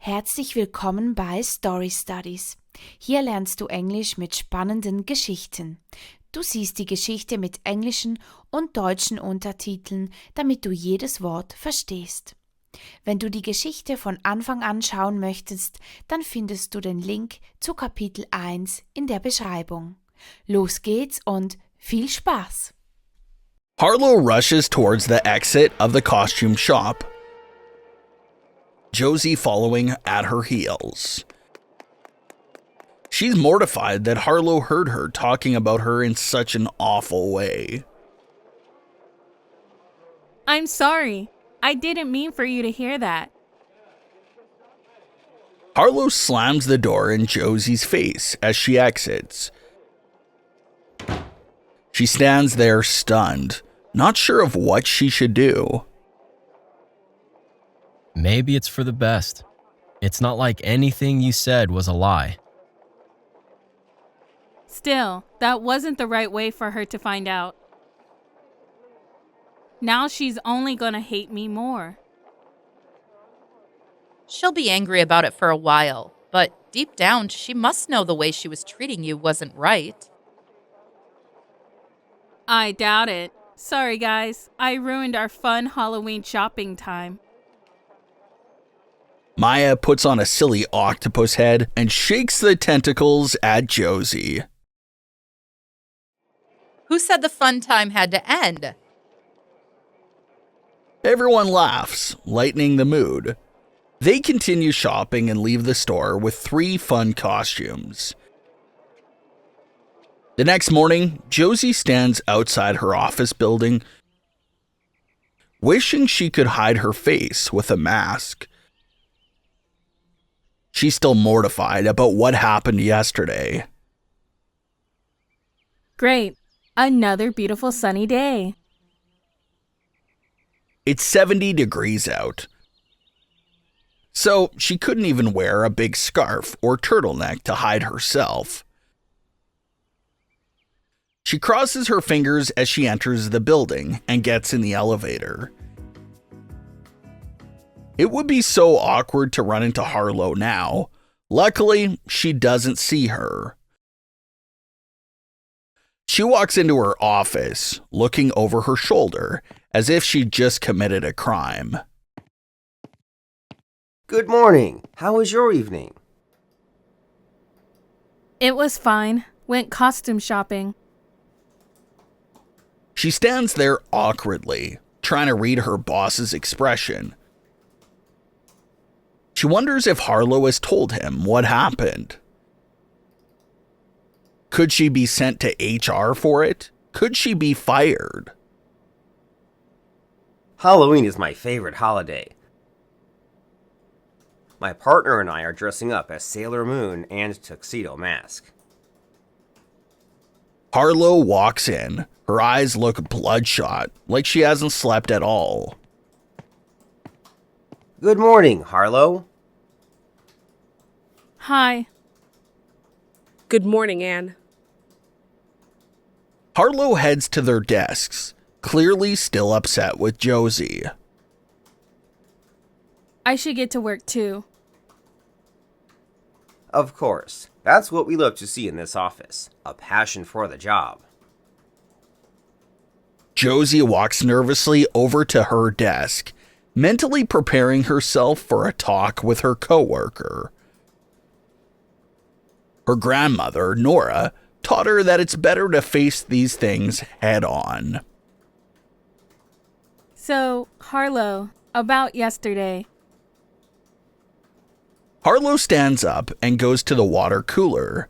Herzlich willkommen bei Story Studies. Hier lernst du Englisch mit spannenden Geschichten. Du siehst die Geschichte mit englischen und deutschen Untertiteln, damit du jedes Wort verstehst. Wenn du die Geschichte von Anfang an schauen möchtest, dann findest du den Link zu Kapitel 1 in der Beschreibung. Los geht's und viel Spaß! Harlow rushes towards the exit of the costume shop, Josie following at her heels. She's mortified that Harlow heard her talking about her in such an awful way. I'm sorry. I didn't mean for you to hear that. Harlow slams the door in Josie's face as she exits. She stands there stunned, not sure of what she should do. Maybe it's for the best. It's not like anything you said was a lie. Still, that wasn't the right way for her to find out. Now she's only gonna hate me more. She'll be angry about it for a while, but deep down, she must know the way she was treating you wasn't right. I doubt it. Sorry, guys. I ruined our fun Halloween shopping time. Maya puts on a silly octopus head and shakes the tentacles at Josie. Who said the fun time had to end? Everyone laughs, lightening the mood. They continue shopping and leave the store with 3 fun costumes. The next morning, Josie stands outside her office building, wishing she could hide her face with a mask. She's still mortified about what happened yesterday. Great. Another beautiful sunny day. It's 70 degrees out, so she couldn't even wear a big scarf or turtleneck to hide herself. She crosses her fingers as she enters the building and gets in the elevator. It would be so awkward to run into Harlow now. Luckily, she doesn't see her. She walks into her office, looking over her shoulder, as if she'd just committed a crime. Good morning. How was your evening? It was fine. Went costume shopping. She stands there awkwardly, trying to read her boss's expression. She wonders if Harlow has told him what happened. Could she be sent to HR for it? Could she be fired? Halloween is my favorite holiday. My partner and I are dressing up as Sailor Moon and Tuxedo Mask. Harlow walks in. Her eyes look bloodshot, like she hasn't slept at all. Good morning, Harlow. Hi. Good morning, Anne. Harlow heads to their desks, clearly still upset with Josie. I should get to work too. Of course. That's what we look to see in this office. A passion for the job. Josie walks nervously over to her desk, mentally preparing herself for a talk with her coworker. Her grandmother, Nora, taught her that it's better to face these things head on. So, Harlow, about yesterday. Harlow stands up and goes to the water cooler.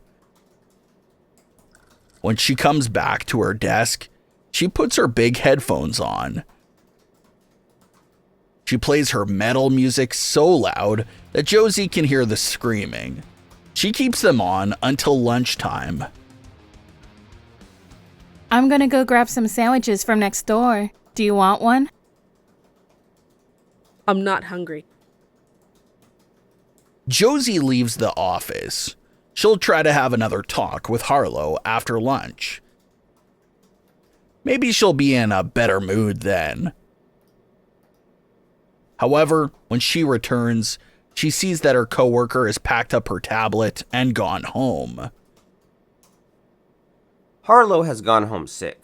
When she comes back to her desk, she puts her big headphones on. She plays her metal music so loud that Josie can hear the screaming. She keeps them on until lunchtime. I'm gonna go grab some sandwiches from next door. Do you want one? I'm not hungry. Josie leaves the office. She'll try to have another talk with Harlow after lunch. Maybe she'll be in a better mood then. However, when she returns, She sees that her coworker has packed up her tablet and gone home. Harlow has gone home sick.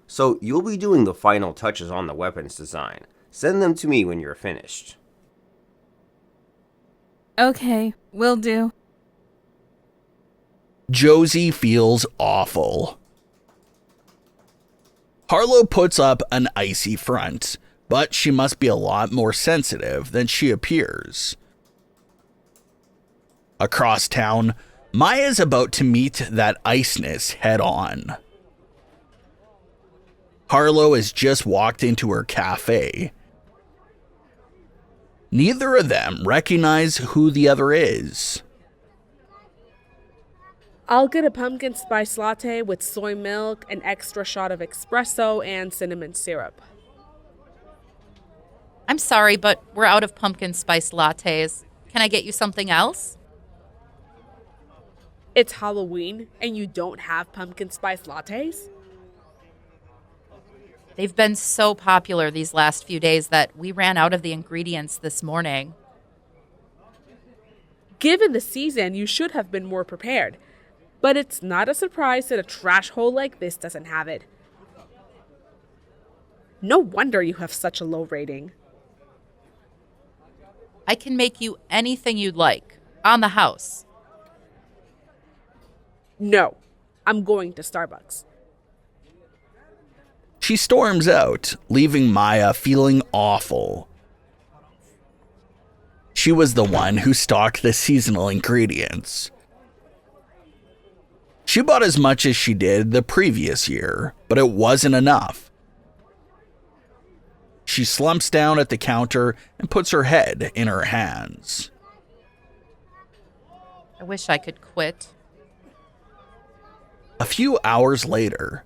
So you'll be doing the final touches on the weapons design. Send them to me when you're finished. Okay, will do. Josie feels awful. Harlow puts up an icy front, but she must be a lot more sensitive than she appears. Across town, Maya's about to meet that iceness head on. Harlow has just walked into her cafe. Neither of them recognize who the other is. I'll get a pumpkin spice latte with soy milk, an extra shot of espresso, and cinnamon syrup. I'm sorry, but we're out of pumpkin spice lattes. Can I get you something else? It's Halloween, and you don't have pumpkin spice lattes? They've been so popular these last few days that we ran out of the ingredients this morning. Given the season, you should have been more prepared. But it's not a surprise that a trash hole like this doesn't have it. No wonder you have such a low rating. I can make you anything you'd like, on the house. No, I'm going to Starbucks. She storms out, leaving Maya feeling awful. She was the one who stocked the seasonal ingredients. She bought as much as she did the previous year, but it wasn't enough. She slumps down at the counter and puts her head in her hands. I wish I could quit. A few hours later,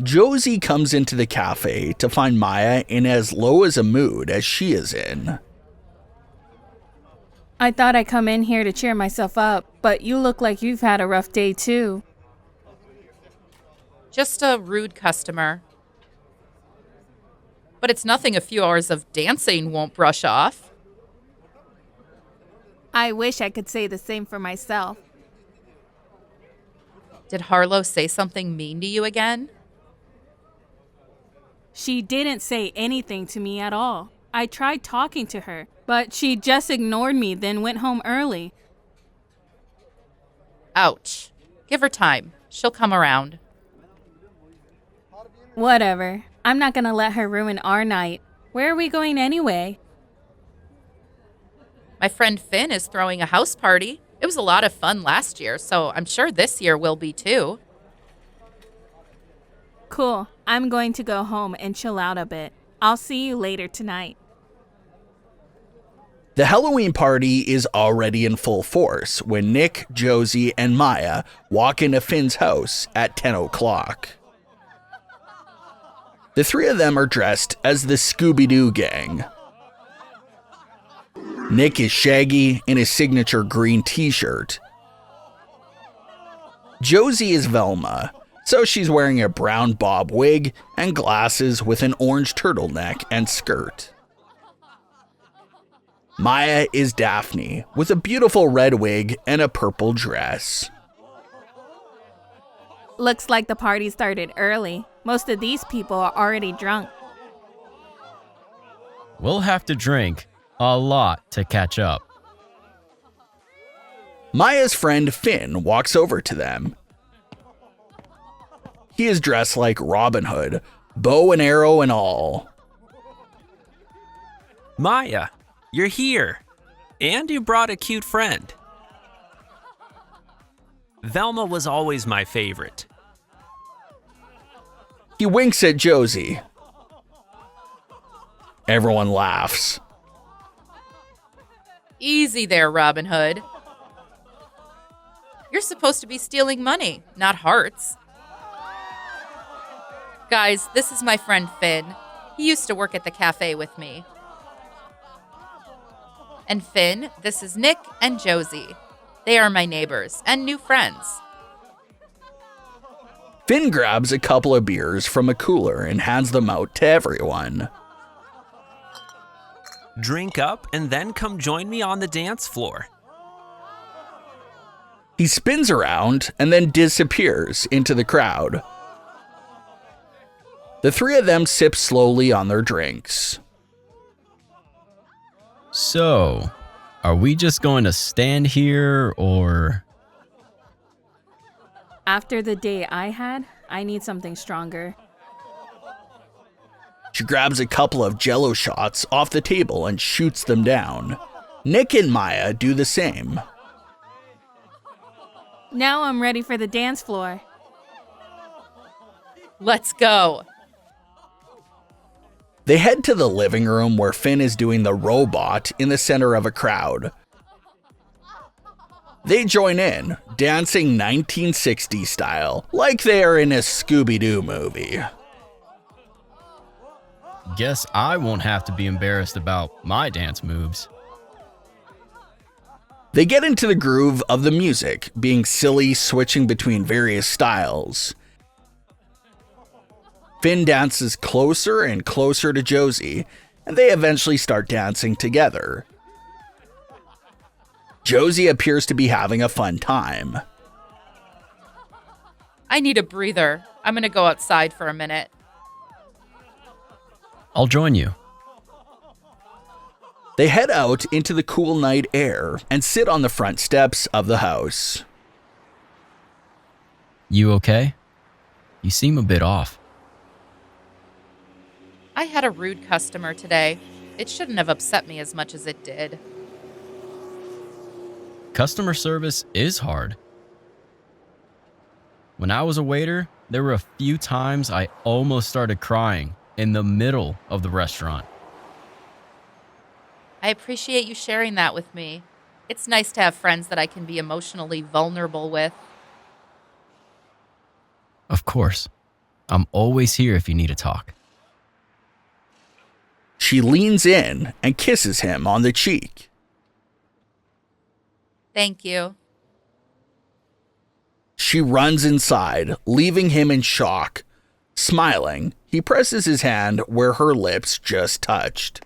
Josie comes into the cafe to find Maya in as low as a mood as she is in. I thought I'd come in here to cheer myself up, but you look like you've had a rough day too. Just a rude customer. But it's nothing a few hours of dancing won't brush off. I wish I could say the same for myself. Did Harlow say something mean to you again? She didn't say anything to me at all. I tried talking to her, but she just ignored me, then went home early. Ouch. Give her time. She'll come around. Whatever. I'm not gonna let her ruin our night. Where are we going anyway? My friend Finn is throwing a house party. It was a lot of fun last year, so I'm sure this year will be too. Cool. I'm going to go home and chill out a bit. I'll see you later tonight. The Halloween party is already in full force when Nick, Josie, and Maya walk into Finn's house at 10 o'clock. The three of them are dressed as the Scooby-Doo gang. Nick is Shaggy in his signature green t-shirt. Josie is Velma, so she's wearing a brown bob wig and glasses with an orange turtleneck and skirt. Maya is Daphne with a beautiful red wig and a purple dress. Looks like the party started early. Most of these people are already drunk. We'll have to drink a lot to catch up. Maya's friend Finn walks over to them. He is dressed like Robin Hood, bow and arrow and all. Maya, you're here. And you brought a cute friend. Velma was always my favorite. He winks at Josie. Everyone laughs. Easy there, Robin Hood. You're supposed to be stealing money, not hearts. Guys, this is my friend Finn. He used to work at the cafe with me. And Finn, this is Nick and Josie. They are my neighbors and new friends. Finn grabs a couple of beers from a cooler and hands them out to everyone. Drink up and then come join me on the dance floor. He spins around and then disappears into the crowd. The three of them sip slowly on their drinks. So, are we just going to stand here or... After the day I had, I need something stronger. She grabs a couple of Jell-O shots off the table and shoots them down. Nick and Maya do the same. Now I'm ready for the dance floor. Let's go. They head to the living room where Finn is doing the robot in the center of a crowd. They join in, dancing 1960s style, like they are in a Scooby-Doo movie. Guess I won't have to be embarrassed about my dance moves. They get into the groove of the music, being silly, switching between various styles. Finn dances closer and closer to Josie, and they eventually start dancing together. Josie appears to be having a fun time. I need a breather. I'm going to go outside for a minute. I'll join you. They head out into the cool night air and sit on the front steps of the house. You okay? You seem a bit off. I had a rude customer today. It shouldn't have upset me as much as it did. Customer service is hard. When I was a waiter, there were a few times I almost started crying in the middle of the restaurant. I appreciate you sharing that with me. It's nice to have friends that I can be emotionally vulnerable with. Of course. I'm always here if you need to talk. She leans in and kisses him on the cheek. Thank you. She runs inside, leaving him in shock. Smiling, he presses his hand where her lips just touched.